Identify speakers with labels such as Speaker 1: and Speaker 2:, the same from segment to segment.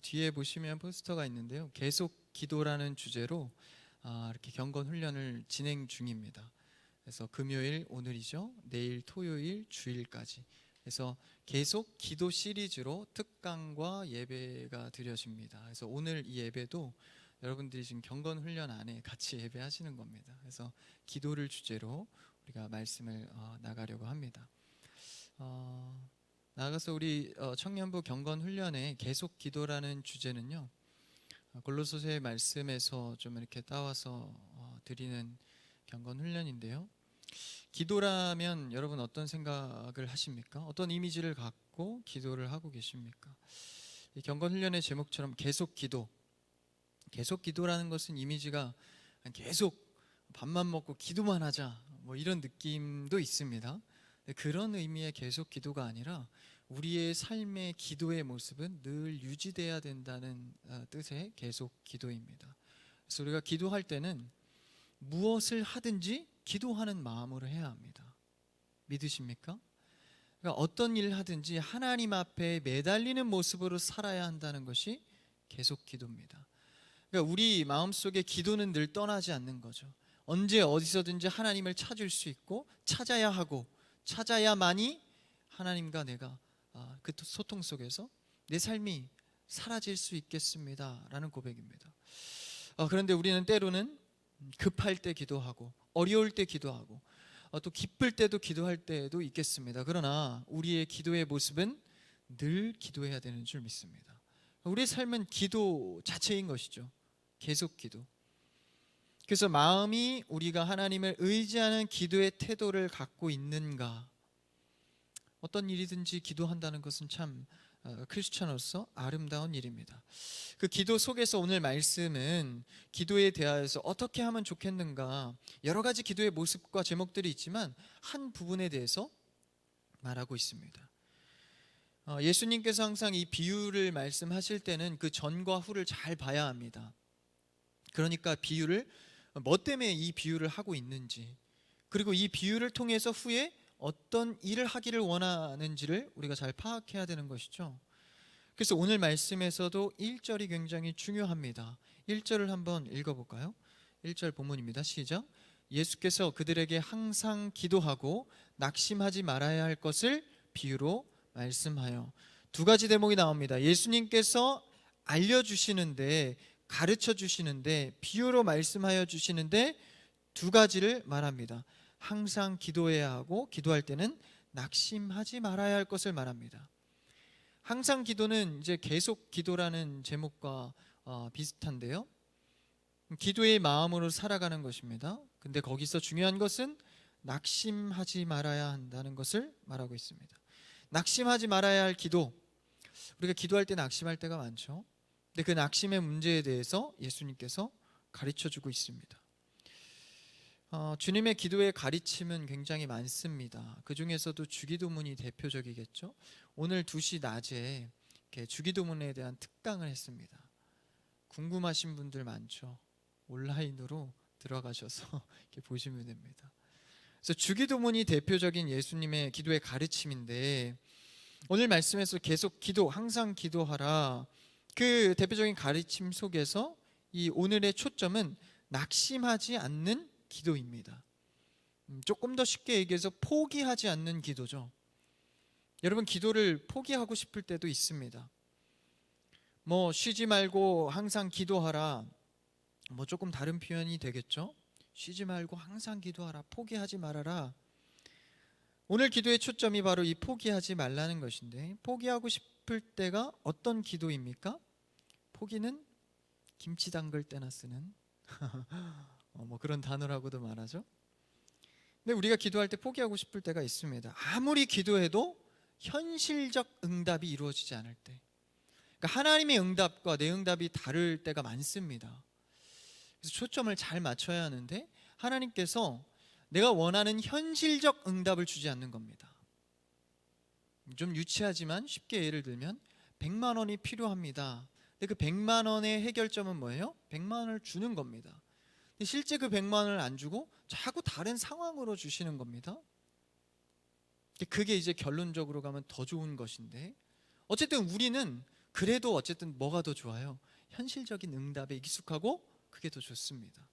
Speaker 1: 뒤에 보시면 포스터가 있는데요. 계속 기도라는 주제로 이렇게 경건 훈련을 진행 중입니다. 그래서 금요일 오늘이죠. 내일 토요일 주일까지. 그래서 계속 기도 시리즈로 특강과 예배가 드려집니다. 그래서 오늘 이 예배도 여러분들이 지금 경건 훈련 안에 같이 예배하시는 겁니다. 그래서 기도를 주제로 우리가 말씀을 나가려고 합니다. 나아가서 우리 청년부 경건 훈련의 계속 기도라는 주제는요, 골로새서의 말씀에서 좀 이렇게 따와서 드리는 경건 훈련인데요. 기도라면 여러분 어떤 생각을 하십니까? 어떤 이미지를 갖고 기도를 하고 계십니까? 이 경건 훈련의 제목처럼 계속 기도, 계속 기도라는 것은 이미지가 계속 밥만 먹고 기도만 하자 뭐 이런 느낌도 있습니다. 그런 의미의 계속 기도가 아니라 우리의 삶의 기도의 모습은 늘 유지돼야 된다는 뜻의 계속 기도입니다. 그래서 우리가 기도할 때는 무엇을 하든지 기도하는 마음으로 해야 합니다. 믿으십니까? 그러니까 어떤 일을 하든지 하나님 앞에 매달리는 모습으로 살아야 한다는 것이 계속 기도입니다. 그러니까 우리 마음속에 기도는 늘 떠나지 않는 거죠. 언제 어디서든지 하나님을 찾을 수 있고 찾아야 하고 찾아야만이 하나님과 내가 그 소통 속에서 내 삶이 사라질 수 있겠습니다 라는 고백입니다. 그런데 우리는 때로는 급할 때 기도하고 어려울 때 기도하고 또 기쁠 때도 기도할 때도 있겠습니다. 그러나 우리의 기도의 모습은 늘 기도해야 되는 줄 믿습니다. 우리의 삶은 기도 자체인 것이죠. 계속 기도. 그래서 마음이 우리가 하나님을 의지하는 기도의 태도를 갖고 있는가, 어떤 일이든지 기도한다는 것은 참 크리스천으로서 아름다운 일입니다. 그 기도 속에서 오늘 말씀은 기도에 대하여서 어떻게 하면 좋겠는가, 여러 가지 기도의 모습과 제목들이 있지만 한 부분에 대해서 말하고 있습니다. 예수님께서 항상 이 비유를 말씀하실 때는 그 전과 후를 잘 봐야 합니다. 그러니까 비유를 뭐 때문에 이 비유를 하고 있는지, 그리고 이 비유를 통해서 후에 어떤 일을 하기를 원하는지를 우리가 잘 파악해야 되는 것이죠. 그래서 오늘 말씀에서도 1절이 굉장히 중요합니다. 1절을 한번 읽어볼까요? 1절 본문입니다. 시작. 예수께서 그들에게 항상 기도하고 낙심하지 말아야 할 것을 비유로 말씀하여. 두 가지 대목이 나옵니다. 예수님께서 알려주시는데, 가르쳐 주시는데, 비유로 말씀하여 주시는데 두 가지를 말합니다. 항상 기도해야 하고 기도할 때는 낙심하지 말아야 할 것을 말합니다. 항상 기도는 이제 계속 기도라는 제목과 비슷한데요, 기도의 마음으로 살아가는 것입니다. 근데 거기서 중요한 것은 낙심하지 말아야 한다는 것을 말하고 있습니다. 낙심하지 말아야 할 기도, 우리가 기도할 때 낙심할 때가 많죠. 근데 그 낙심의 문제에 대해서 예수님께서 가르쳐주고 있습니다. 주님의 기도의 가르침은 굉장히 많습니다. 그 중에서도 주기도문이 대표적이겠죠. 오늘 2시 낮에 주기도문에 대한 특강을 했습니다. 궁금하신 분들 많죠. 온라인으로 들어가셔서 이렇게 보시면 됩니다. 그래서 주기도문이 대표적인 예수님의 기도의 가르침인데, 오늘 말씀에서 계속 기도, 항상 기도하라, 그 대표적인 가르침 속에서 이 오늘의 초점은 낙심하지 않는 기도입니다. 조금 더 쉽게 얘기해서 포기하지 않는 기도죠. 여러분, 기도를 포기하고 싶을 때도 있습니다. 뭐 쉬지 말고 항상 기도하라, 뭐 조금 다른 표현이 되겠죠. 쉬지 말고 항상 기도하라, 포기하지 말아라. 오늘 기도의 초점이 바로 이 포기하지 말라는 것인데, 포기하고 싶을 때가 어떤 기도입니까? 포기는 김치 담글 때나 쓰는 뭐 그런 단어라고도 말하죠. 근데 우리가 기도할 때 포기하고 싶을 때가 있습니다. 아무리 기도해도 현실적 응답이 이루어지지 않을 때, 그러니까 하나님의 응답과 내 응답이 다를 때가 많습니다. 그래서 초점을 잘 맞춰야 하는데, 하나님께서 내가 원하는 현실적 응답을 주지 않는 겁니다. 좀 유치하지만 쉽게 예를 들면 100만 원이 필요합니다. 근데 그 100만 원의 해결점은 뭐예요? 100만 원을 주는 겁니다. 근데 실제 그 100만 원을 안 주고 자꾸 다른 상황으로 주시는 겁니다. 그게 이제 결론적으로 가면 더 좋은 것인데, 어쨌든 우리는 그래도 어쨌든 뭐가 더 좋아요? 현실적인 응답에 익숙하고 그게 더 좋습니다.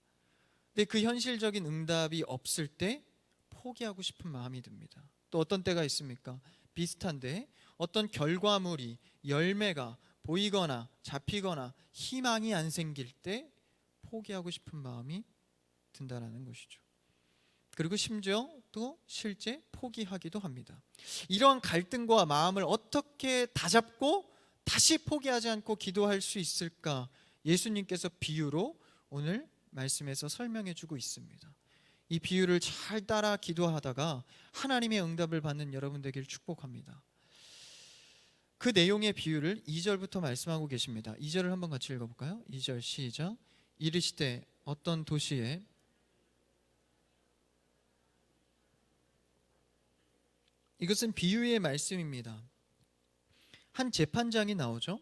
Speaker 1: 근데 그 현실적인 응답이 없을 때 포기하고 싶은 마음이 듭니다. 또 어떤 때가 있습니까? 비슷한데 어떤 결과물이, 열매가 보이거나 잡히거나 희망이 안 생길 때 포기하고 싶은 마음이 든다라는 것이죠. 그리고 심지어 또 실제 포기하기도 합니다. 이러한 갈등과 마음을 어떻게 다잡고 다시 포기하지 않고 기도할 수 있을까? 예수님께서 비유로 오늘 말씀에서 설명해 주고 있습니다. 이 비유를 잘 따라 기도하다가 하나님의 응답을 받는 여러분 되길 축복합니다. 그 내용의 비유를 2절부터 말씀하고 계십니다. 2절을 한번 같이 읽어볼까요? 2절 시작. 이르시되 어떤 도시에 이것은 비유의 말씀입니다. 한 재판장이 나오죠.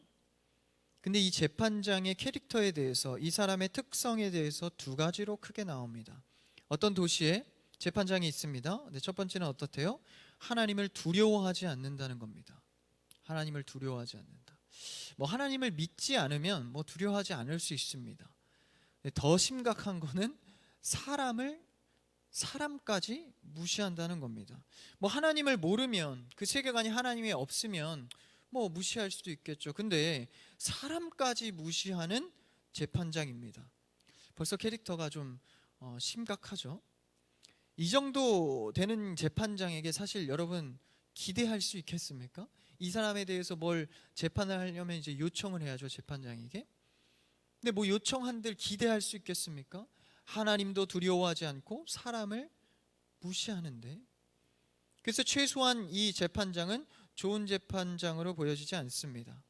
Speaker 1: 근데 이 재판장의 캐릭터에 대해서, 이 사람의 특성에 대해서 두 가지로 크게 나옵니다. 어떤 도시에 재판장이 있습니다. 근데 첫 번째는 어떻대요? 하나님을 두려워하지 않는다는 겁니다. 하나님을 두려워하지 않는다. 하나님을 믿지 않으면 두려워하지 않을 수 있습니다. 더 심각한 거는 사람까지 무시한다는 겁니다. 하나님을 모르면, 그 세계관이 하나님이 없으면 무시할 수도 있겠죠. 근데 사람까지 무시하는 재판장입니다. 벌써 캐릭터가 좀 심각하죠. 이 정도 되는 재판장에게 사실 여러분 기대할 수 있겠습니까? 이 사람에 대해서 뭘 재판을 하려면 이제 요청을 해야죠, 재판장에게. 근데 요청한들 기대할 수 있겠습니까? 하나님도 두려워하지 않고 사람을 무시하는데, 그래서 최소한 이 재판장은 좋은 재판장으로 보여지지 않습니다.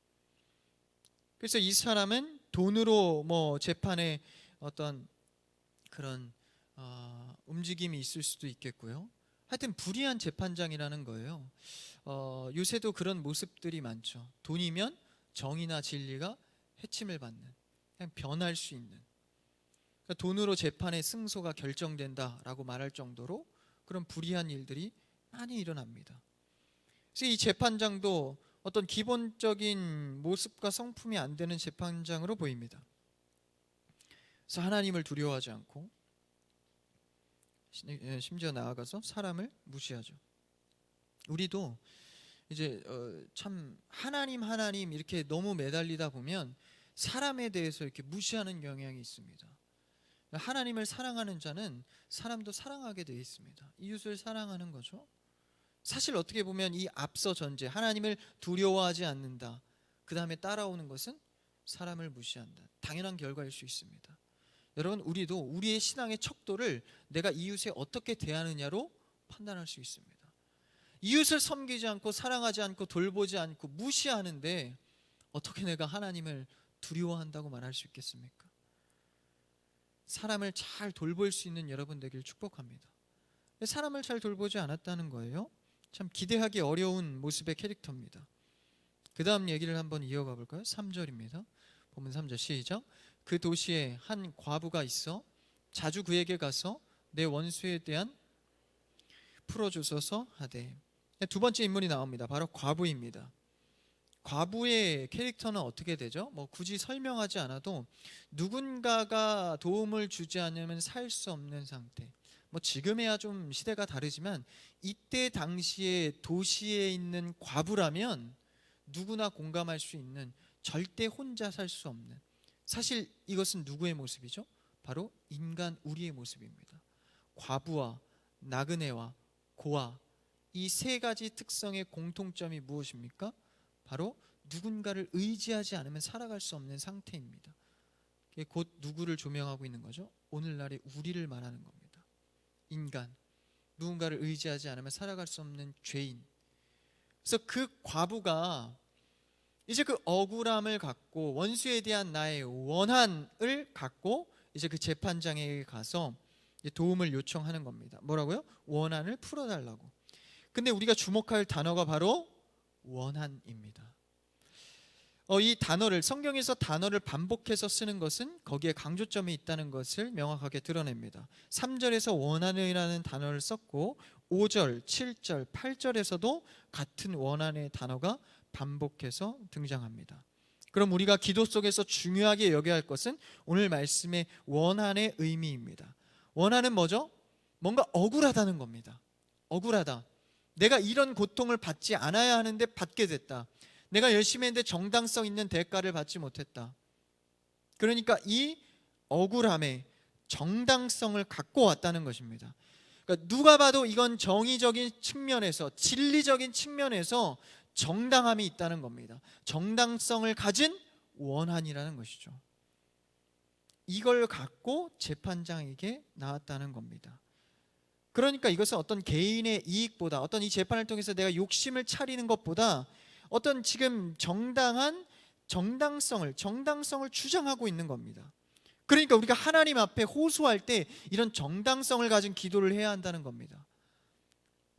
Speaker 1: 그래서 이 사람은 돈으로 재판에 어떤 그런 움직임이 있을 수도 있겠고요. 하여튼 불의한 재판장이라는 거예요. 요새도 그런 모습들이 많죠. 돈이면 정의나 진리가 해침을 받는, 그냥 변할 수 있는, 그러니까 돈으로 재판의 승소가 결정된다라고 말할 정도로 그런 불의한 일들이 많이 일어납니다. 그래서 이 재판장도 어떤 기본적인 모습과 성품이 안 되는 재판장으로 보입니다. 그래서 하나님을 두려워하지 않고 심지어 나아가서 사람을 무시하죠. 우리도 이제 참 하나님 이렇게 너무 매달리다 보면 사람에 대해서 이렇게 무시하는 경향이 있습니다. 하나님을 사랑하는 자는 사람도 사랑하게 되어 있습니다. 이웃을 사랑하는 거죠. 사실 어떻게 보면 이 앞서 전제, 하나님을 두려워하지 않는다, 그 다음에 따라오는 것은 사람을 무시한다, 당연한 결과일 수 있습니다. 여러분, 우리도 우리의 신앙의 척도를 내가 이웃에 어떻게 대하느냐로 판단할 수 있습니다. 이웃을 섬기지 않고 사랑하지 않고 돌보지 않고 무시하는데 어떻게 내가 하나님을 두려워한다고 말할 수 있겠습니까? 사람을 잘 돌볼 수 있는 여러분 되길 축복합니다. 사람을 잘 돌보지 않았다는 거예요. 참 기대하기 어려운 모습의 캐릭터입니다. 그 다음 얘기를 한번 이어가 볼까요? 3절입니다. 보면 3절 시작. 그 도시에 한 과부가 있어 자주 그에게 가서 내 원수에 대한 풀어주소서 하되. 두 번째 인물이 나옵니다. 바로 과부입니다. 과부의 캐릭터는 어떻게 되죠? 굳이 설명하지 않아도 누군가가 도움을 주지 않으면 살 수 없는 상태. 지금에야 좀 시대가 다르지만 이때 당시에 도시에 있는 과부라면 누구나 공감할 수 있는, 절대 혼자 살 수 없는, 사실 이것은 누구의 모습이죠? 바로 인간 우리의 모습입니다. 과부와 나그네와 고아, 이 세 가지 특성의 공통점이 무엇입니까? 바로 누군가를 의지하지 않으면 살아갈 수 없는 상태입니다. 곧 누구를 조명하고 있는 거죠? 오늘날의 우리를 말하는 겁니다. 인간, 누군가를 의지하지 않으면 살아갈 수 없는 죄인. 그래서 그 과부가 이제 그 억울함을 갖고, 원수에 대한 나의 원한을 갖고 이제 그 재판장에게 가서 도움을 요청하는 겁니다. 뭐라고요? 원한을 풀어달라고. 근데 우리가 주목할 단어가 바로 원한입니다. 이 단어를, 성경에서 단어를 반복해서 쓰는 것은 거기에 강조점이 있다는 것을 명확하게 드러냅니다. 3절에서 원한이라는 단어를 썼고 5절, 7절, 8절에서도 같은 원한의 단어가 반복해서 등장합니다. 그럼 우리가 기도 속에서 중요하게 여겨야 할 것은 오늘 말씀의 원한의 의미입니다. 원한은 뭐죠? 뭔가 억울하다는 겁니다. 억울하다. 내가 이런 고통을 받지 않아야 하는데 받게 됐다. 내가 열심히 했는데 정당성 있는 대가를 받지 못했다. 그러니까 이 억울함에 정당성을 갖고 왔다는 것입니다. 그러니까 누가 봐도 이건 정의적인 측면에서, 진리적인 측면에서 정당함이 있다는 겁니다. 정당성을 가진 원한이라는 것이죠. 이걸 갖고 재판장에게 나왔다는 겁니다. 그러니까 이것은 어떤 개인의 이익보다, 어떤 이 재판을 통해서 내가 욕심을 차리는 것보다 어떤 지금 정당성을 주장하고 있는 겁니다. 그러니까 우리가 하나님 앞에 호소할 때 이런 정당성을 가진 기도를 해야 한다는 겁니다.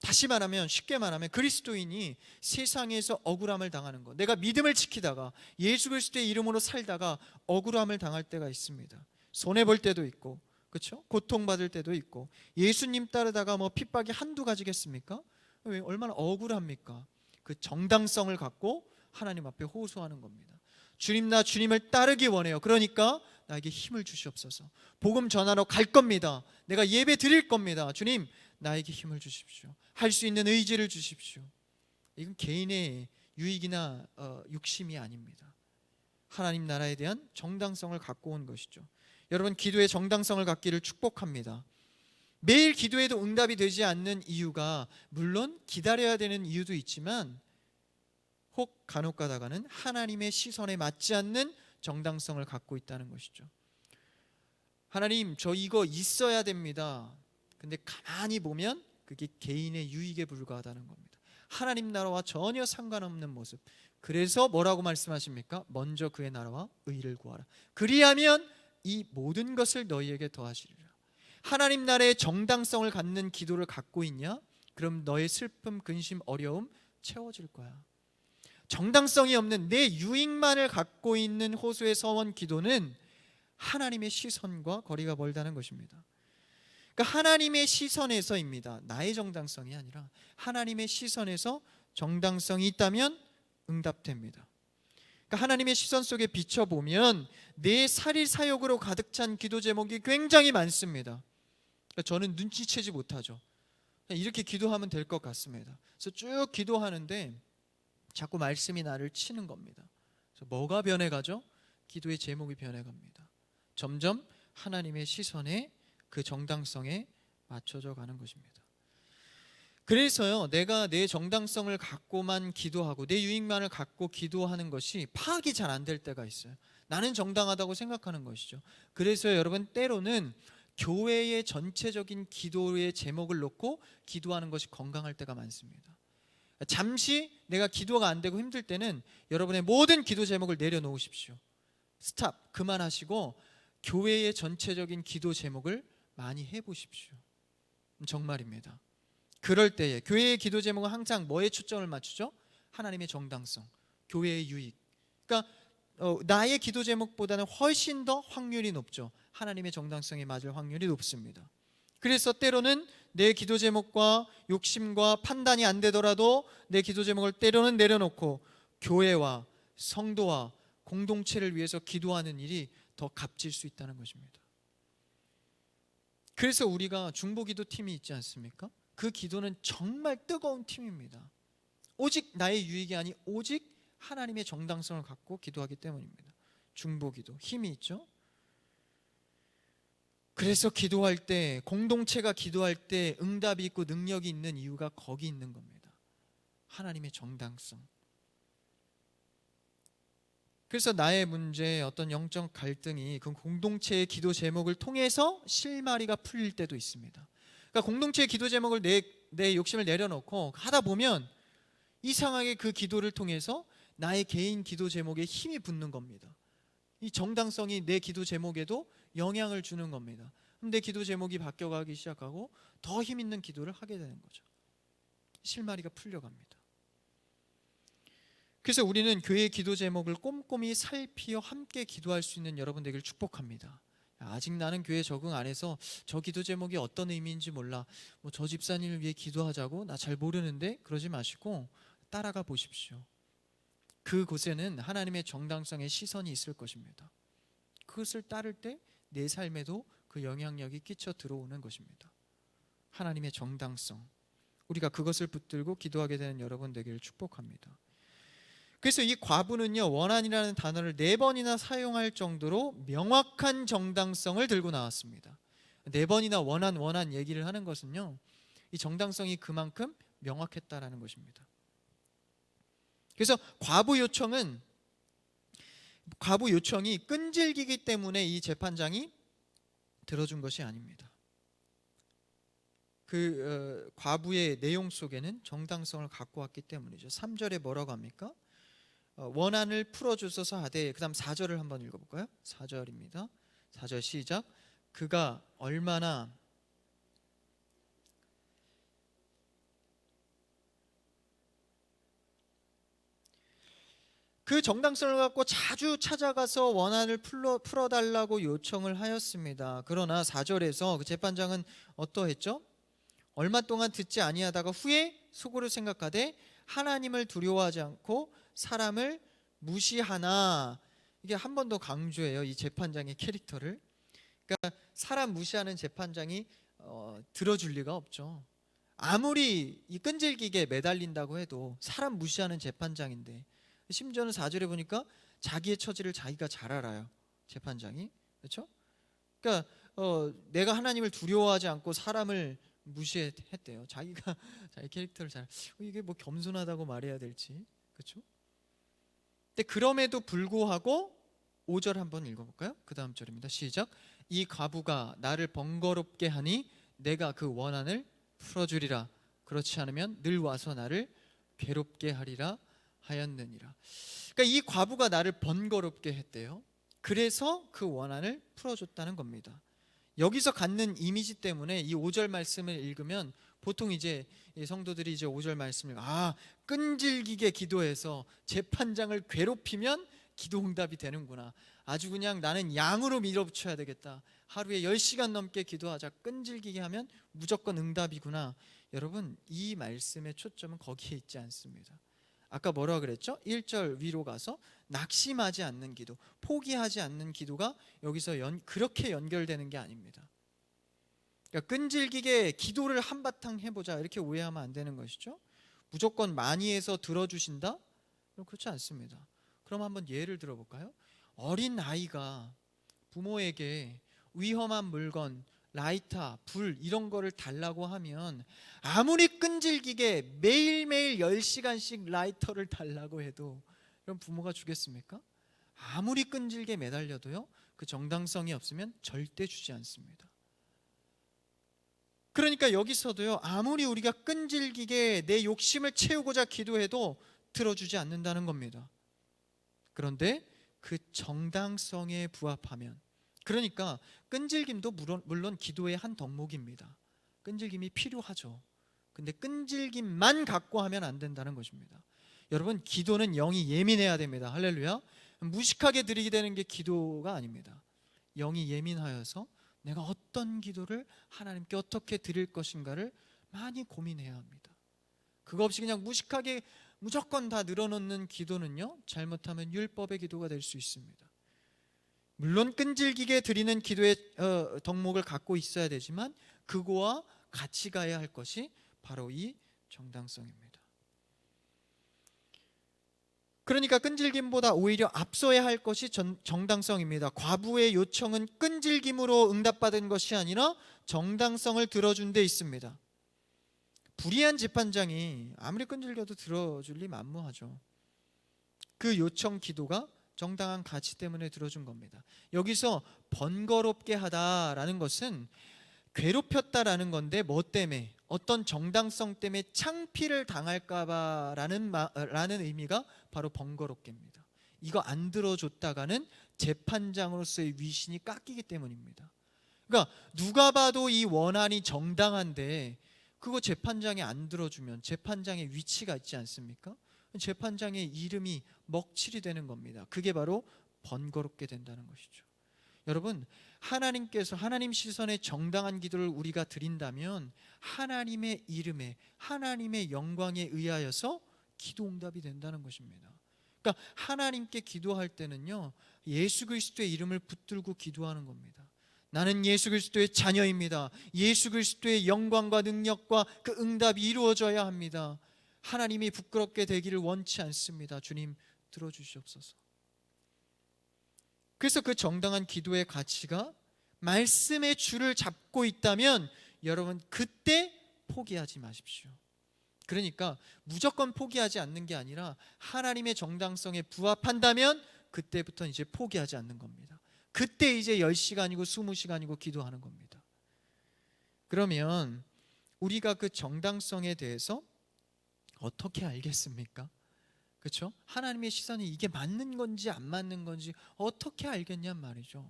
Speaker 1: 다시 말하면, 쉽게 말하면 그리스도인이 세상에서 억울함을 당하는 것, 내가 믿음을 지키다가 예수 그리스도의 이름으로 살다가 억울함을 당할 때가 있습니다. 손해볼 때도 있고, 그렇죠? 고통받을 때도 있고, 예수님 따르다가 뭐 핍박이 한두 가지겠습니까? 왜 얼마나 억울합니까? 그 정당성을 갖고 하나님 앞에 호소하는 겁니다. 주님, 나 주님을 따르기 원해요. 그러니까 나에게 힘을 주시옵소서. 복음 전하러 갈 겁니다. 내가 예배 드릴 겁니다. 주님, 나에게 힘을 주십시오. 할 수 있는 의지를 주십시오. 이건 개인의 유익이나 욕심이 아닙니다. 하나님 나라에 대한 정당성을 갖고 온 것이죠. 여러분, 기도의 정당성을 갖기를 축복합니다. 매일 기도해도 응답이 되지 않는 이유가 물론 기다려야 되는 이유도 있지만 혹 간혹 가다가는 하나님의 시선에 맞지 않는 정당성을 갖고 있다는 것이죠. 하나님, 저 이거 있어야 됩니다. 근데 가만히 보면 그게 개인의 유익에 불과하다는 겁니다. 하나님 나라와 전혀 상관없는 모습. 그래서 뭐라고 말씀하십니까? 먼저 그의 나라와 의를 구하라. 그리하면 이 모든 것을 너희에게 더하시리라. 하나님 나라의 정당성을 갖는 기도를 갖고 있냐? 그럼 너의 슬픔, 근심, 어려움 채워질 거야. 정당성이 없는 내 유익만을 갖고 있는 호소의 서원 기도는 하나님의 시선과 거리가 멀다는 것입니다. 그러니까 하나님의 시선에서입니다. 나의 정당성이 아니라 하나님의 시선에서 정당성이 있다면 응답됩니다. 그러니까 하나님의 시선 속에 비춰보면 내 사리사욕으로 가득 찬 기도 제목이 굉장히 많습니다. 그러니까 저는 눈치채지 못하죠. 이렇게 기도하면 될 것 같습니다. 그래서 쭉 기도하는데 자꾸 말씀이 나를 치는 겁니다. 그래서 뭐가 변해가죠? 기도의 제목이 변해갑니다. 점점 하나님의 시선에, 그 정당성에 맞춰져 가는 것입니다. 그래서요, 내가 내 정당성을 갖고만 기도하고 내 유익만을 갖고 기도하는 것이 파악이 잘 안 될 때가 있어요. 나는 정당하다고 생각하는 것이죠. 그래서 여러분, 때로는 교회의 전체적인 기도의 제목을 놓고 기도하는 것이 건강할 때가 많습니다. 잠시 내가 기도가 안 되고 힘들 때는 여러분의 모든 기도 제목을 내려놓으십시오. 스탑, 그만하시고 교회의 전체적인 기도 제목을 많이 해보십시오. 정말입니다. 그럴 때에 교회의 기도 제목은 항상 뭐에 초점을 맞추죠? 하나님의 정당성, 교회의 유익. 그러니까 나의 기도 제목보다는 훨씬 더 확률이 높죠. 하나님의 정당성에 맞을 확률이 높습니다. 그래서 때로는 내 기도 제목과 욕심과 판단이 안 되더라도 내 기도 제목을 때로는 내려놓고 교회와 성도와 공동체를 위해서 기도하는 일이 더 값질 수 있다는 것입니다. 그래서 우리가 중보기도 팀이 있지 않습니까? 그 기도는 정말 뜨거운 팀입니다. 오직 나의 유익이 아닌 오직 하나님의 정당성을 갖고 기도하기 때문입니다. 중보기도 힘이 있죠. 그래서 기도할 때, 공동체가 기도할 때 응답이 있고 능력이 있는 이유가 거기 있는 겁니다. 하나님의 정당성. 그래서 나의 문제, 어떤 영적 갈등이 그 공동체의 기도 제목을 통해서 실마리가 풀릴 때도 있습니다. 그러니까 공동체의 기도 제목을 내 욕심을 내려놓고 하다 보면 이상하게 그 기도를 통해서 나의 개인 기도 제목에 힘이 붙는 겁니다. 이 정당성이 내 기도 제목에도 영향을 주는 겁니다. 그럼 내 기도 제목이 바뀌어가기 시작하고 더 힘 있는 기도를 하게 되는 거죠. 실마리가 풀려갑니다. 그래서 우리는 교회의 기도 제목을 꼼꼼히 살피어 함께 기도할 수 있는 여러분 되기를 축복합니다. 아직 나는 교회 적응 안 해서 저 기도 제목이 어떤 의미인지 몰라, 저 집사님을 위해 기도하자고 나 잘 모르는데, 그러지 마시고 따라가 보십시오. 그곳에는 하나님의 정당성의 시선이 있을 것입니다. 그것을 따를 때 내 삶에도 그 영향력이 끼쳐 들어오는 것입니다. 하나님의 정당성, 우리가 그것을 붙들고 기도하게 되는 여러분 되기를 축복합니다. 그래서 이 과부는요, 원한이라는 단어를 4번이나 사용할 정도로 명확한 정당성을 들고 나왔습니다. 4번이나 원한 얘기를 하는 것은요, 이 정당성이 그만큼 명확했다라는 것입니다. 그래서 과부 요청이 끈질기기 때문에 이 재판장이 들어준 것이 아닙니다. 과부의 내용 속에는 정당성을 갖고 왔기 때문이죠. 3절에 뭐라고 합니까? 원한을 풀어주소서 하되, 그 다음 4절을 한번 읽어볼까요? 4절입니다. 4절 시작. 그가 얼마나 그 정당성을 갖고 자주 찾아가서 원한을 풀어달라고 요청을 하였습니다. 그러나 4절에서 그 재판장은 어떠했죠? 얼마 동안 듣지 아니하다가 후에 속으로 생각하되 하나님을 두려워하지 않고 사람을 무시하나. 이게 한 번 더 강조해요, 이 재판장의 캐릭터를. 그러니까 사람 무시하는 재판장이 들어줄 리가 없죠. 아무리 이 끈질기게 매달린다고 해도 사람 무시하는 재판장인데, 심지어는 4절에 보니까 자기의 처지를 자기가 잘 알아요, 재판장이. 그렇죠? 그러니까 내가 하나님을 두려워하지 않고 사람을 무시했대요. 자기가 자기 캐릭터를 잘, 이게 뭐 겸손하다고 말해야 될지. 그렇죠? 근데 그럼에도 불구하고 5절 한번 읽어볼까요? 그 다음 절입니다. 시작. 이 과부가 나를 번거롭게 하니 내가 그 원한을 풀어주리라. 그렇지 않으면 늘 와서 나를 괴롭게 하리라 하였느니라. 그러니까 이 과부가 나를 번거롭게 했대요. 그래서 그 원한을 풀어줬다는 겁니다. 여기서 갖는 이미지 때문에 이 5절 말씀을 읽으면 보통 이제 성도들이 이제 5절 말씀을 끈질기게 기도해서 재판장을 괴롭히면 기도 응답이 되는구나. 아주 그냥 나는 양으로 밀어붙여야 되겠다. 하루에 10시간 넘게 기도하자. 끈질기게 하면 무조건 응답이구나. 여러분, 이 말씀의 초점은 거기에 있지 않습니다. 아까 뭐라고 그랬죠? 1절 위로 가서 낙심하지 않는 기도, 포기하지 않는 기도가 여기서 그렇게 연결되는 게 아닙니다. 그러니까 끈질기게 기도를 한바탕 해보자, 이렇게 오해하면 안 되는 것이죠. 무조건 많이 해서 들어주신다? 그렇지 않습니다. 그럼 한번 예를 들어볼까요? 어린 아이가 부모에게 위험한 물건, 라이터, 불 이런 거를 달라고 하면 아무리 끈질기게 매일매일 10시간씩 라이터를 달라고 해도 그럼 부모가 주겠습니까? 아무리 끈질게 매달려도요, 그 정당성이 없으면 절대 주지 않습니다. 그러니까 여기서도요, 아무리 우리가 끈질기게 내 욕심을 채우고자 기도해도 들어주지 않는다는 겁니다. 그런데 그 정당성에 부합하면, 그러니까 끈질김도 물론 기도의 한 덕목입니다. 끈질김이 필요하죠. 근데 끈질김만 갖고 하면 안 된다는 것입니다. 여러분, 기도는 영이 예민해야 됩니다. 할렐루야. 무식하게 드리게 되는 게 기도가 아닙니다. 영이 예민하여서 내가 어떤 기도를 하나님께 어떻게 드릴 것인가를 많이 고민해야 합니다. 그거 없이 그냥 무식하게 무조건 다 늘어놓는 기도는요, 잘못하면 율법의 기도가 될 수 있습니다. 물론 끈질기게 드리는 기도의 덕목을 갖고 있어야 되지만 그거와 같이 가야 할 것이 바로 이 정당성입니다. 그러니까 끈질김보다 오히려 앞서야 할 것이 정당성입니다. 과부의 요청은 끈질김으로 응답받은 것이 아니라 정당성을 들어준 데 있습니다. 불의한 재판장이 아무리 끈질겨도 들어줄 리 만무하죠. 그 요청 기도가 정당한 가치 때문에 들어준 겁니다. 여기서 번거롭게 하다라는 것은 괴롭혔다라는 건데, 뭐 때문에? 어떤 정당성 때문에 창피를 당할까봐라는 의미가 바로 번거롭게입니다. 이거 안 들어줬다가는 재판장으로서의 위신이 깎이기 때문입니다. 그러니까 누가 봐도 이 원한이 정당한데 그거 재판장이 안 들어주면 재판장의 위치가 있지 않습니까? 재판장의 이름이 먹칠이 되는 겁니다. 그게 바로 번거롭게 된다는 것이죠. 여러분, 하나님께서 하나님 시선에 정당한 기도를 우리가 드린다면 하나님의 이름에, 하나님의 영광에 의하여서 기도 응답이 된다는 것입니다. 그러니까 하나님께 기도할 때는요, 예수 그리스도의 이름을 붙들고 기도하는 겁니다. 나는 예수 그리스도의 자녀입니다. 예수 그리스도의 영광과 능력과 그 응답이 이루어져야 합니다. 하나님이 부끄럽게 되기를 원치 않습니다. 주님 들어주시옵소서. 그래서 그 정당한 기도의 가치가 말씀의 줄을 잡고 있다면 여러분 그때 포기하지 마십시오. 그러니까 무조건 포기하지 않는 게 아니라 하나님의 정당성에 부합한다면 그때부터 이제 포기하지 않는 겁니다. 그때 이제 10시간이고 20시간이고 기도하는 겁니다. 그러면 우리가 그 정당성에 대해서 어떻게 알겠습니까? 그렇죠? 하나님의 시선이 이게 맞는 건지 안 맞는 건지 어떻게 알겠냔 말이죠.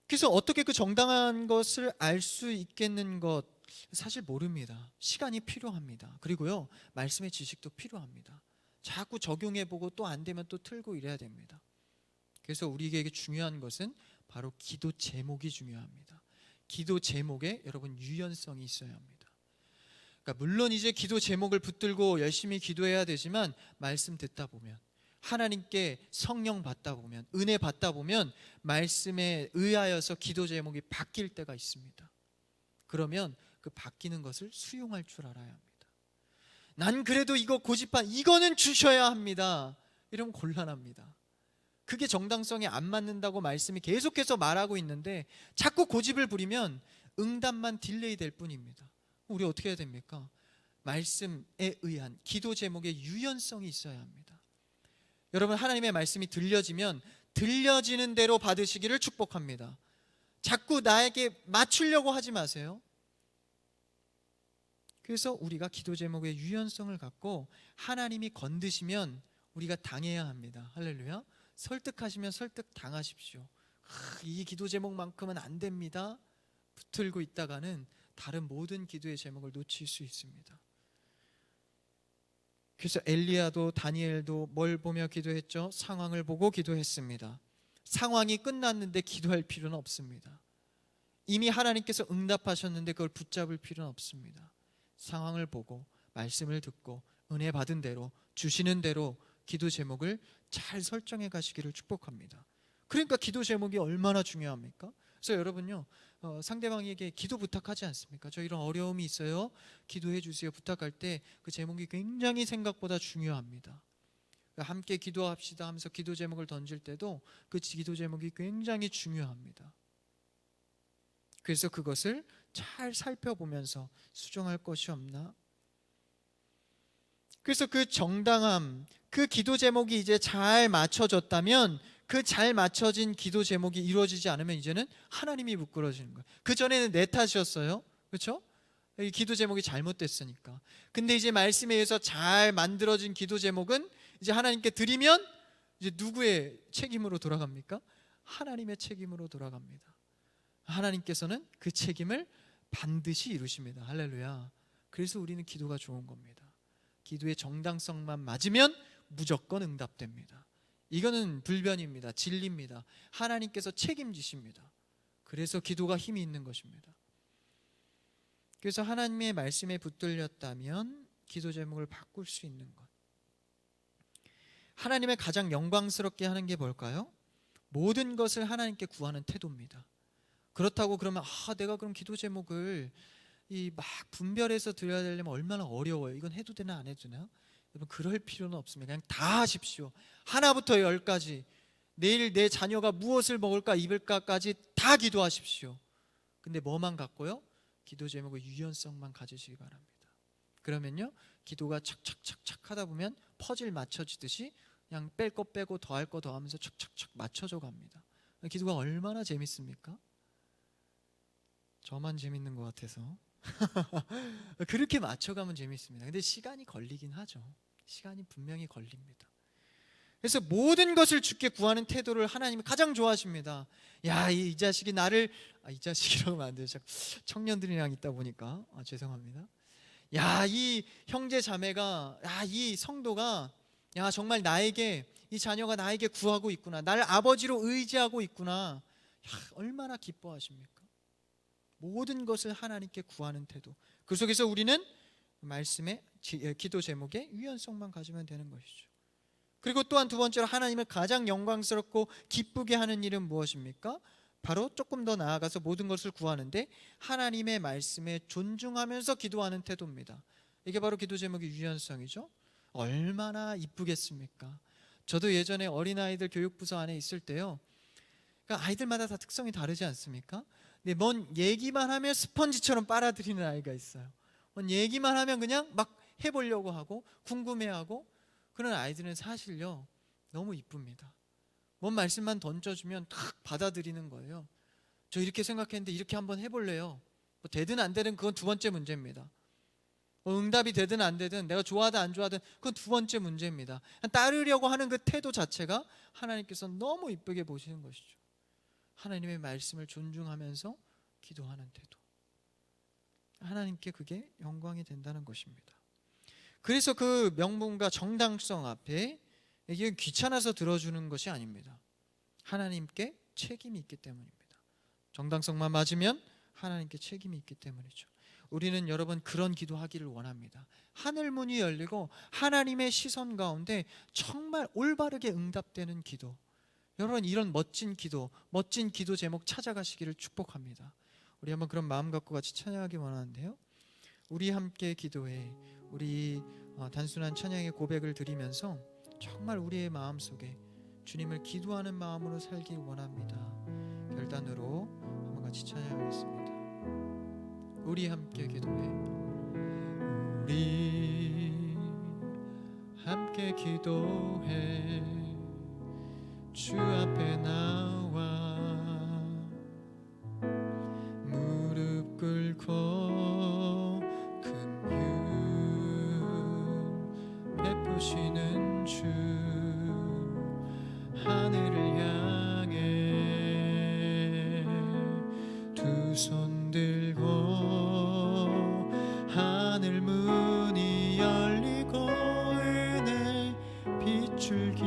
Speaker 1: 그래서 어떻게 그 정당한 것을 알 수 있겠는 것, 사실 모릅니다. 시간이 필요합니다. 그리고요, 말씀의 지식도 필요합니다. 자꾸 적용해보고 또 안 되면 또 틀고 이래야 됩니다. 그래서 우리에게 중요한 것은 바로 기도 제목이 중요합니다. 기도 제목에 여러분 유연성이 있어야 합니다. 그러니까 물론 이제 기도 제목을 붙들고 열심히 기도해야 되지만 말씀 듣다 보면, 하나님께 성령 받다 보면, 은혜 받다 보면 말씀에 의하여서 기도 제목이 바뀔 때가 있습니다. 그러면 그 바뀌는 것을 수용할 줄 알아야 합니다. 난 그래도 이거 고집한, 이거는 주셔야 합니다. 이러면 곤란합니다. 그게 정당성에 안 맞는다고 말씀이 계속해서 말하고 있는데 자꾸 고집을 부리면 응답만 딜레이 될 뿐입니다. 우리 어떻게 해야 됩니까? 말씀에 의한 기도 제목의 유연성이 있어야 합니다. 여러분, 하나님의 말씀이 들려지면 들려지는 대로 받으시기를 축복합니다. 자꾸 나에게 맞추려고 하지 마세요. 그래서 우리가 기도 제목의 유연성을 갖고 하나님이 건드시면 우리가 당해야 합니다. 할렐루야. 설득하시면 설득 당하십시오. 이 기도 제목만큼은 안 됩니다. 붙들고 있다가는 다른 모든 기도의 제목을 놓칠 수 있습니다. 그래서 엘리야도 다니엘도 뭘 보며 기도했죠? 상황을 보고 기도했습니다. 상황이 끝났는데 기도할 필요는 없습니다. 이미 하나님께서 응답하셨는데 그걸 붙잡을 필요는 없습니다. 상황을 보고 말씀을 듣고 은혜 받은 대로 주시는 대로 기도 제목을 잘 설정해 가시기를 축복합니다. 그러니까 기도 제목이 얼마나 중요합니까? 그래서 여러분요, 상대방에게 기도 부탁하지 않습니까? 저 이런 어려움이 있어요, 기도해 주세요 부탁할 때 그 제목이 굉장히 생각보다 중요합니다. 함께 기도합시다 하면서 기도 제목을 던질 때도 그 기도 제목이 굉장히 중요합니다. 그래서 그것을 잘 살펴보면서 수정할 것이 없나? 그래서 그 정당함, 그 기도 제목이 이제 잘 맞춰졌다면 그 잘 맞춰진 기도 제목이 이루어지지 않으면 이제는 하나님이 부끄러지는 거예요. 그전에는 내 탓이었어요. 그렇죠? 이 기도 제목이 잘못됐으니까. 근데 이제 말씀에 의해서 잘 만들어진 기도 제목은 이제 하나님께 드리면 이제 누구의 책임으로 돌아갑니까? 하나님의 책임으로 돌아갑니다. 하나님께서는 그 책임을 반드시 이루십니다. 할렐루야. 그래서 우리는 기도가 좋은 겁니다. 기도의 정당성만 맞으면 무조건 응답됩니다. 이거는 불변입니다. 진리입니다. 하나님께서 책임지십니다. 그래서 기도가 힘이 있는 것입니다. 그래서 하나님의 말씀에 붙들렸다면 기도 제목을 바꿀 수 있는 것, 하나님의 가장 영광스럽게 하는 게 뭘까요? 모든 것을 하나님께 구하는 태도입니다. 그렇다고 그러면 내가 그럼 기도 제목을 막 분별해서 드려야 되려면 얼마나 어려워요. 이건 해도 되나 안 해도 되나? 여러분, 그럴 필요는 없습니다. 그냥 다 하십시오. 하나부터 10까지 내일 내 자녀가 무엇을 먹을까 입을까까지 다 기도하십시오. 근데 뭐만 갖고요? 기도 제목의 유연성만 가지시기 바랍니다. 그러면요, 기도가 착착착착 하다 보면 퍼즐 맞춰지듯이 그냥 뺄 거 빼고 더할 거 더하면서 착착착 맞춰져 갑니다. 기도가 얼마나 재밌습니까? 저만 재밌는 것 같아서 그렇게 맞춰가면 재밌습니다. 근데 시간이 걸리긴 하죠. 시간이 분명히 걸립니다. 그래서 모든 것을 주께 구하는 태도를 하나님이 가장 좋아하십니다. 야, 이 자식이 나를, 이 자식이라고 하면 안 돼요. 청년들이랑 있다 보니까 죄송합니다. 야, 이 형제 자매가, 이 성도가, 정말 나에게, 이 자녀가 나에게 구하고 있구나, 나를 아버지로 의지하고 있구나. 얼마나 기뻐하십니까? 모든 것을 하나님께 구하는 태도. 그 속에서 우리는 말씀의 기도 제목의 유연성만 가지면 되는 것이죠. 그리고 또한 두 번째로 하나님을 가장 영광스럽고 기쁘게 하는 일은 무엇입니까? 바로 조금 더 나아가서 모든 것을 구하는데 하나님의 말씀에 존중하면서 기도하는 태도입니다. 이게 바로 기도 제목의 유연성이죠. 얼마나 이쁘겠습니까? 저도 예전에 어린아이들 교육부서 안에 있을 때요, 그러니까 아이들마다 다 특성이 다르지 않습니까? 근데 뭔 얘기만 하면 스펀지처럼 빨아들이는 아이가 있어요. 뭔 얘기만 하면 그냥 막 해보려고 하고 궁금해하고, 그런 아이들은 사실요 너무 이쁩니다. 뭔 말씀만 던져주면 탁 받아들이는 거예요. 저 이렇게 생각했는데 이렇게 한번 해볼래요. 뭐 되든 안 되든 그건 두 번째 문제입니다. 뭐 응답이 되든 안 되든 내가 좋아하든 안 좋아하든 그건 두 번째 문제입니다. 따르려고 하는 그 태도 자체가 하나님께서 너무 이쁘게 보시는 것이죠. 하나님의 말씀을 존중하면서 기도하는 태도, 하나님께 그게 영광이 된다는 것입니다. 그래서 그 명분과 정당성 앞에 이게 귀찮아서 들어주는 것이 아닙니다. 하나님께 책임이 있기 때문입니다. 정당성만 맞으면 하나님께 책임이 있기 때문이죠. 우리는 여러분 그런 기도하기를 원합니다. 하늘 문이 열리고 하나님의 시선 가운데 정말 올바르게 응답되는 기도, 여러분 이런 멋진 기도 제목 찾아가시기를 축복합니다. 우리 한번 그런 마음 갖고 같이 찬양하기 원하는데요, 우리 함께 기도해. 우리 단순한 찬양의 고백을 드리면서 정말 우리의 마음속에 주님을 기도하는 마음으로 살기 원합니다. 결단으로 한번 같이 찬양하겠습니다. 우리 함께 기도해. 우리 함께 기도해. 주 앞에 나와 무릎 꿇고 긍휼 베푸시는 주, 하늘을 향해 두 손 들고 하늘 문이 열리고 은혜 빗줄기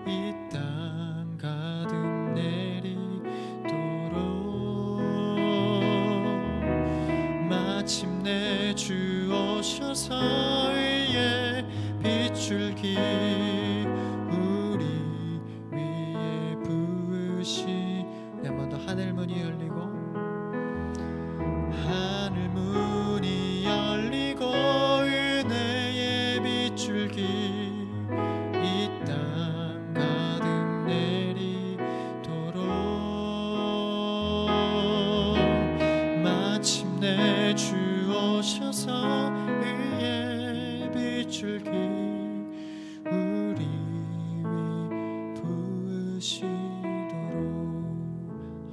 Speaker 1: 이 땅 가득 내리도록 마침내 주 오셔서 의의 빗줄기 우리 위에 부으시. 네, 한 번 더. 하늘 문이 열리고 하늘 문이 열리고 은혜의 빗줄기 이 땅 가득 내리도록 마침내 주 오셔서 의의 빗줄기 우리 위 부으시도록.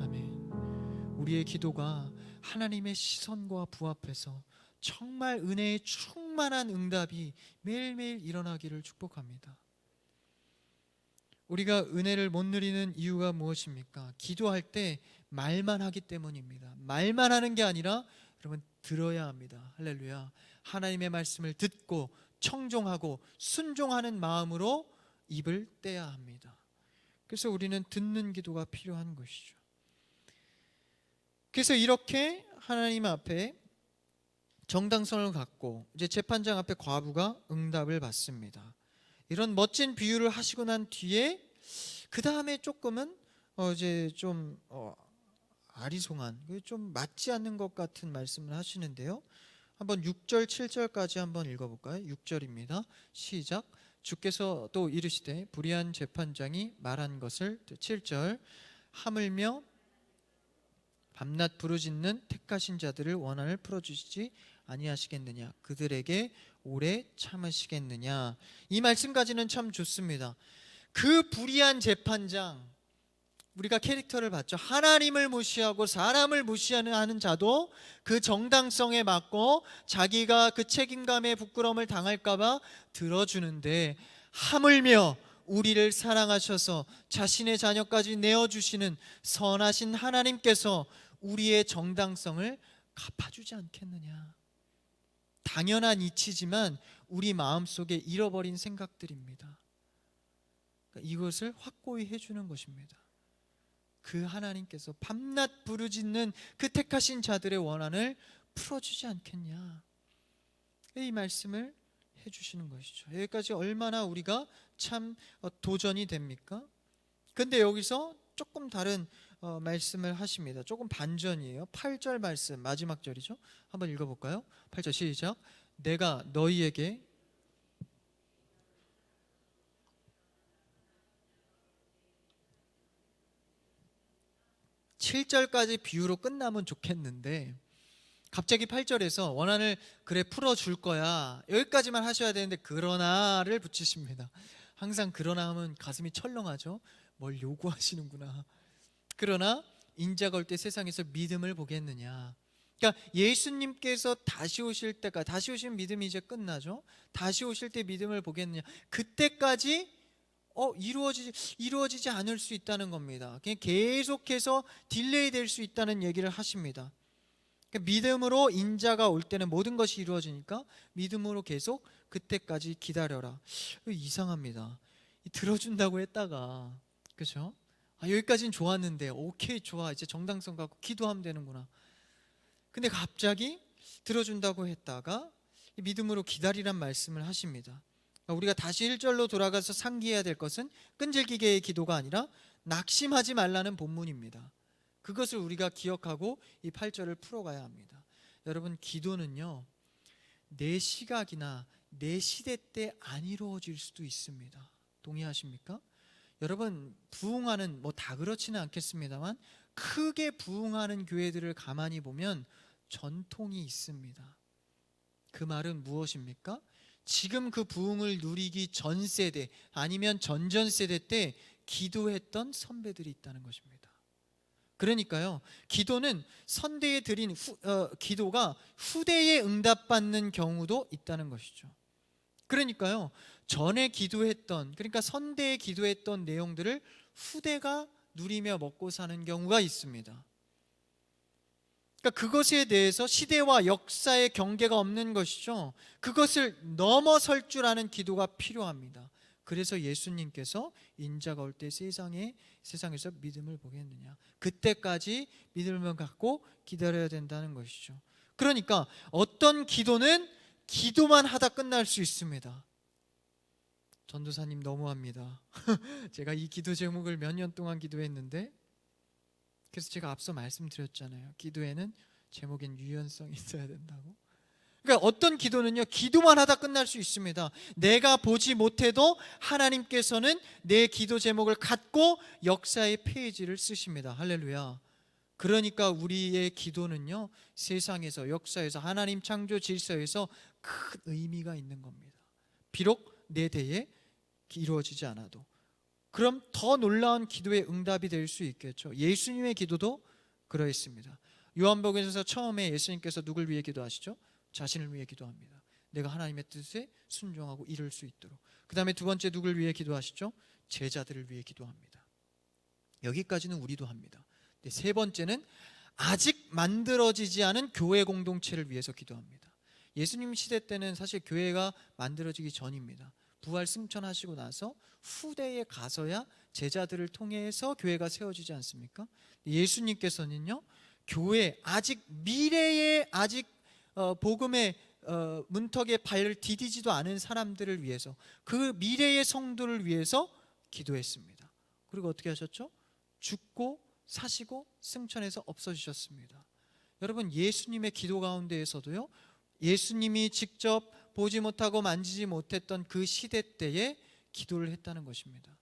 Speaker 1: 아멘. 우리의 기도가 하나님의 시선과 부합해서 정말 은혜의 충만한 응답이 매일매일 일어나기를 축복합니다. 우리가 은혜를 못 누리는 이유가 무엇입니까? 기도할 때 말만 하기 때문입니다. 말만 하는 게 아니라 여러분 들어야 합니다. 할렐루야. 하나님의 말씀을 듣고 청종하고 순종하는 마음으로 입을 떼야 합니다. 그래서 우리는 듣는 기도가 필요한 것이죠. 그래서 이렇게 하나님 앞에 정당성을 갖고 이제 재판장 앞에 과부가 응답을 받습니다. 이런 멋진 비유를 하시고 난 뒤에 그 다음에 조금은 이제 좀 아리송한, 좀 맞지 않는 것 같은 말씀을 하시는데요. 한번 6절 7절까지 한번 읽어볼까요? 6절입니다. 시작. 주께서 또 이르시되 불의한 재판장이 말한 것을, 7절, 하물며 밤낮 부르짖는 택하신 자들을 원한을 풀어주시지 아니하시겠느냐, 그들에게 오래 참으시겠느냐. 이 말씀까지는 참 좋습니다. 그 불의한 재판장, 우리가 캐릭터를 봤죠. 하나님을 무시하고 사람을 무시하는 자도 그 정당성에 맞고 자기가 그 책임감에 부끄러움을 당할까봐 들어주는데, 하물며 우리를 사랑하셔서 자신의 자녀까지 내어주시는 선하신 하나님께서 우리의 정당성을 갚아주지 않겠느냐. 당연한 이치지만 우리 마음속에 잃어버린 생각들입니다. 이것을 확고히 해주는 것입니다. 그 하나님께서 밤낮 부르짖는 그 택하신 자들의 원한을 풀어주지 않겠냐. 이 말씀을 해주시는 것이죠. 여기까지 얼마나 우리가 참 도전이 됩니까? 근데 여기서 조금 다른 말씀을 하십니다. 조금 반전이에요. 8절 말씀 마지막 절이죠. 한번 읽어볼까요? 8절 시작. 내가 너희에게 7절까지 비유로 끝나면 좋겠는데 갑자기 8절에서 원한을 그래 풀어줄 거야 여기까지만 하셔야 되는데 그러나를 붙이십니다. 항상 그러나 하면 가슴이 철렁하죠. 뭘 요구하시는구나. 그러나 인자가 올 때 세상에서 믿음을 보겠느냐. 그러니까 예수님께서 다시 오실 때까지, 다시 오시면 믿음이 이제 끝나죠. 다시 오실 때 믿음을 보겠느냐. 그때까지 이루어지지 않을 수 있다는 겁니다. 그냥 계속해서 딜레이 될 수 있다는 얘기를 하십니다. 그러니까 믿음으로 인자가 올 때는 모든 것이 이루어지니까 믿음으로 계속 그때까지 기다려라. 이상합니다. 들어준다고 했다가 그렇죠? 여기까지는 좋았는데 오케이 좋아 이제 정당성 갖고 기도하면 되는구나. 근데 갑자기 들어준다고 했다가 믿음으로 기다리란 말씀을 하십니다. 우리가 다시 1절로 돌아가서 상기해야 될 것은 끈질기게의 기도가 아니라 낙심하지 말라는 본문입니다. 그것을 우리가 기억하고 이 8절을 풀어가야 합니다. 여러분 기도는요 내 시각이나 내 시대 때 안 이루어질 수도 있습니다. 동의하십니까? 여러분 부흥하는 다 그렇지는 않겠습니다만 크게 부흥하는 교회들을 가만히 보면 전통이 있습니다. 그 말은 무엇입니까? 지금 그 부흥을 누리기 전 세대 아니면 전전 세대 때 기도했던 선배들이 있다는 것입니다. 그러니까요 기도는 선대에 드린 기도가 후대에 응답받는 경우도 있다는 것이죠. 그러니까요 전에 기도했던 그러니까 선대에 기도했던 내용들을 후대가 누리며 먹고 사는 경우가 있습니다. 그러니까 그것에 대해서 시대와 역사의 경계가 없는 것이죠. 그것을 넘어설 줄 아는 기도가 필요합니다. 그래서 예수님께서 인자가 올 때 세상에서 믿음을 보겠느냐. 그때까지 믿음을 갖고 기다려야 된다는 것이죠. 그러니까 어떤 기도는 기도만 하다 끝날 수 있습니다. 전도사님 너무합니다. 제가 이 기도 제목을 몇 년 동안 기도했는데 그래서 제가 앞서 말씀드렸잖아요. 기도에는 제목엔 유연성이 있어야 된다고. 그러니까 어떤 기도는요 기도만 하다 끝날 수 있습니다. 내가 보지 못해도 하나님께서는 내 기도 제목을 갖고 역사의 페이지를 쓰십니다. 할렐루야. 그러니까 우리의 기도는요 세상에서 역사에서 하나님 창조 질서에서 큰 의미가 있는 겁니다. 비록 내 대에 이루어지지 않아도. 그럼 더 놀라운 기도의 응답이 될 수 있겠죠. 예수님의 기도도 그러했습니다. 요한복음에서 처음에 예수님께서 누굴 위해 기도하시죠? 자신을 위해 기도합니다. 내가 하나님의 뜻에 순종하고 이룰 수 있도록. 그 다음에 두 번째 누굴 위해 기도하시죠? 제자들을 위해 기도합니다. 여기까지는 우리도 합니다. 세 번째는 아직 만들어지지 않은 교회 공동체를 위해서 기도합니다. 예수님 시대 때는 사실 교회가 만들어지기 전입니다. 부활 승천하시고 나서 후대에 가서야 제자들을 통해서 교회가 세워지지 않습니까? 예수님께서는요 교회 아직 미래에 아직 복음의 문턱에 발을 디디지도 않은 사람들을 위해서 그 미래의 성도를 위해서 기도했습니다. 그리고 어떻게 하셨죠? 죽고 사시고 승천해서 없어지셨습니다. 여러분 예수님의 기도 가운데에서도요 예수님이 직접 보지 못하고 만지지 못했던 그 시대 때에 기도를 했다는 것입니다.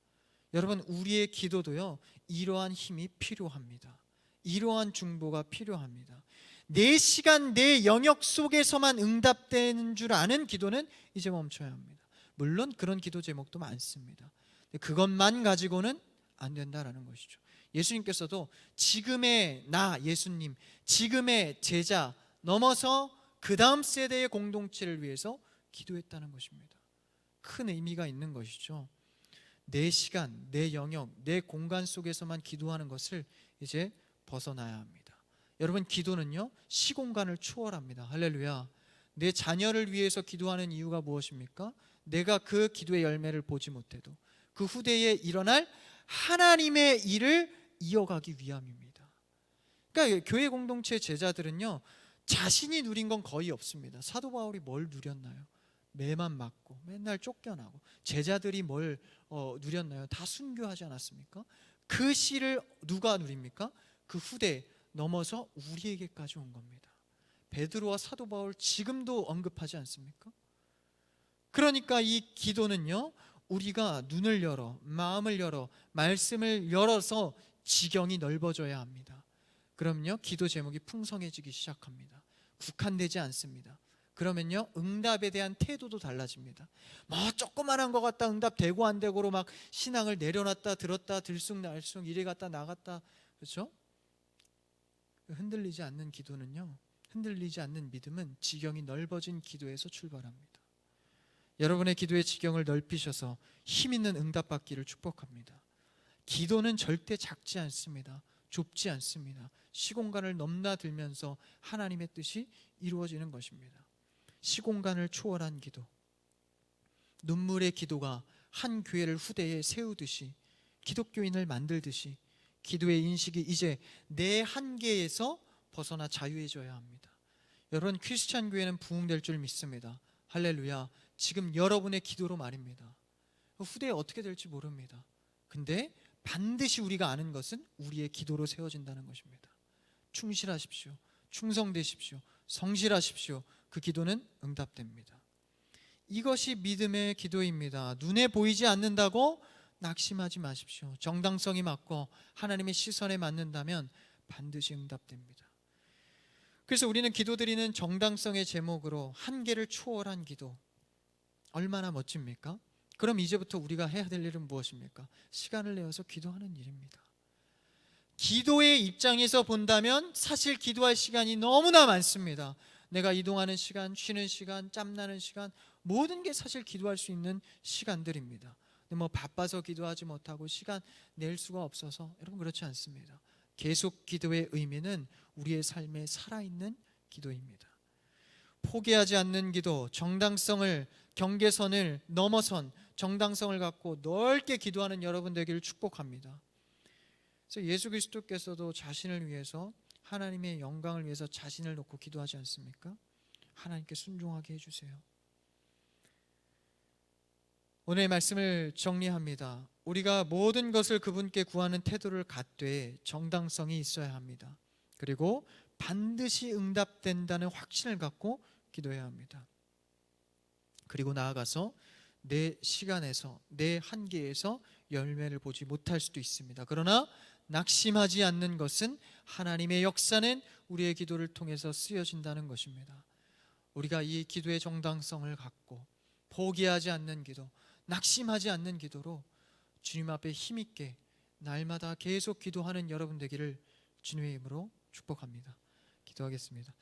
Speaker 1: 여러분 우리의 기도도요 이러한 힘이 필요합니다. 이러한 중보가 필요합니다. 내 시간 내 영역 속에서만 응답되는 줄 아는 기도는 이제 멈춰야 합니다. 물론 그런 기도 제목도 많습니다. 그것만 가지고는 안 된다라는 것이죠. 예수님께서도 지금의 나 예수님 지금의 제자 넘어서 그 다음 세대의 공동체를 위해서 기도했다는 것입니다. 큰 의미가 있는 것이죠. 내 시간, 내 영역, 내 공간 속에서만 기도하는 것을 이제 벗어나야 합니다. 여러분 기도는요 시공간을 초월합니다. 할렐루야. 내 자녀를 위해서 기도하는 이유가 무엇입니까? 내가 그 기도의 열매를 보지 못해도 그 후대에 일어날 하나님의 일을 이어가기 위함입니다. 그러니까 교회 공동체 제자들은요 자신이 누린 건 거의 없습니다. 사도 바울이 뭘 누렸나요? 매만 맞고 맨날 쫓겨나고, 제자들이 뭘 누렸나요? 다 순교하지 않았습니까? 그 씨를 누가 누립니까? 그 후대 넘어서 우리에게까지 온 겁니다. 베드로와 사도 바울 지금도 언급하지 않습니까? 그러니까 이 기도는요, 우리가 눈을 열어, 마음을 열어, 말씀을 열어서 지경이 넓어져야 합니다. 그럼요, 기도 제목이 풍성해지기 시작합니다. 국한되지 않습니다. 그러면요, 응답에 대한 태도도 달라집니다. 뭐 조그만한 것 같다 응답 되고 안 되고로 막 신앙을 내려놨다 들었다 들쑥날쑥 이리 갔다 나갔다, 그렇죠? 흔들리지 않는 기도는요, 흔들리지 않는 믿음은 지경이 넓어진 기도에서 출발합니다. 여러분의 기도의 지경을 넓히셔서 힘 있는 응답받기를 축복합니다. 기도는 절대 작지 않습니다. 좁지 않습니다. 시공간을 넘나들면서 하나님의 뜻이 이루어지는 것입니다. 시공간을 초월한 기도, 눈물의 기도가 한 교회를 후대에 세우듯이, 기독교인을 만들듯이, 기도의 인식이 이제 내 한계에서 벗어나 자유해져야 합니다. 여러분, 크리스찬 교회는 부흥될 줄 믿습니다. 할렐루야. 지금 여러분의 기도로 말입니다. 후대에 어떻게 될지 모릅니다. 근데 반드시 우리가 아는 것은 우리의 기도로 세워진다는 것입니다. 충실하십시오. 충성되십시오. 성실하십시오. 그 기도는 응답됩니다. 이것이 믿음의 기도입니다. 눈에 보이지 않는다고 낙심하지 마십시오. 정당성이 맞고 하나님의 시선에 맞는다면 반드시 응답됩니다. 그래서 우리는 기도드리는 정당성의 제목으로 한계를 초월한 기도, 얼마나 멋집니까? 그럼 이제부터 우리가 해야 될 일은 무엇입니까? 시간을 내어서 기도하는 일입니다. 기도의 입장에서 본다면 사실 기도할 시간이 너무나 많습니다. 내가 이동하는 시간, 쉬는 시간, 짬나는 시간, 모든 게 사실 기도할 수 있는 시간들입니다. 근데 뭐 바빠서 기도하지 못하고 시간 낼 수가 없어서, 여러분 그렇지 않습니다. 계속 기도의 의미는 우리의 삶에 살아있는 기도입니다. 포기하지 않는 기도, 정당성을, 경계선을 넘어선 정당성을 갖고 넓게 기도하는 여러분 되기를 축복합니다. 그래서 예수 그리스도께서도 자신을 위해서, 하나님의 영광을 위해서 자신을 놓고 기도하지 않습니까? 하나님께 순종하게 해주세요. 오늘의 말씀을 정리합니다. 우리가 모든 것을 그분께 구하는 태도를 갖되 정당성이 있어야 합니다. 그리고 반드시 응답된다는 확신을 갖고 기도해야 합니다. 그리고 나아가서 내 시간에서, 내 한계에서 열매를 보지 못할 수도 있습니다. 그러나 낙심하지 않는 것은 하나님의 역사는 우리의 기도를 통해서 쓰여진다는 것입니다. 우리가 이 기도의 정당성을 갖고 포기하지 않는 기도, 낙심하지 않는 기도로 주님 앞에 힘있게 날마다 계속 기도하는 여러분 되기를 주님의 이름으로 축복합니다. 기도하겠습니다.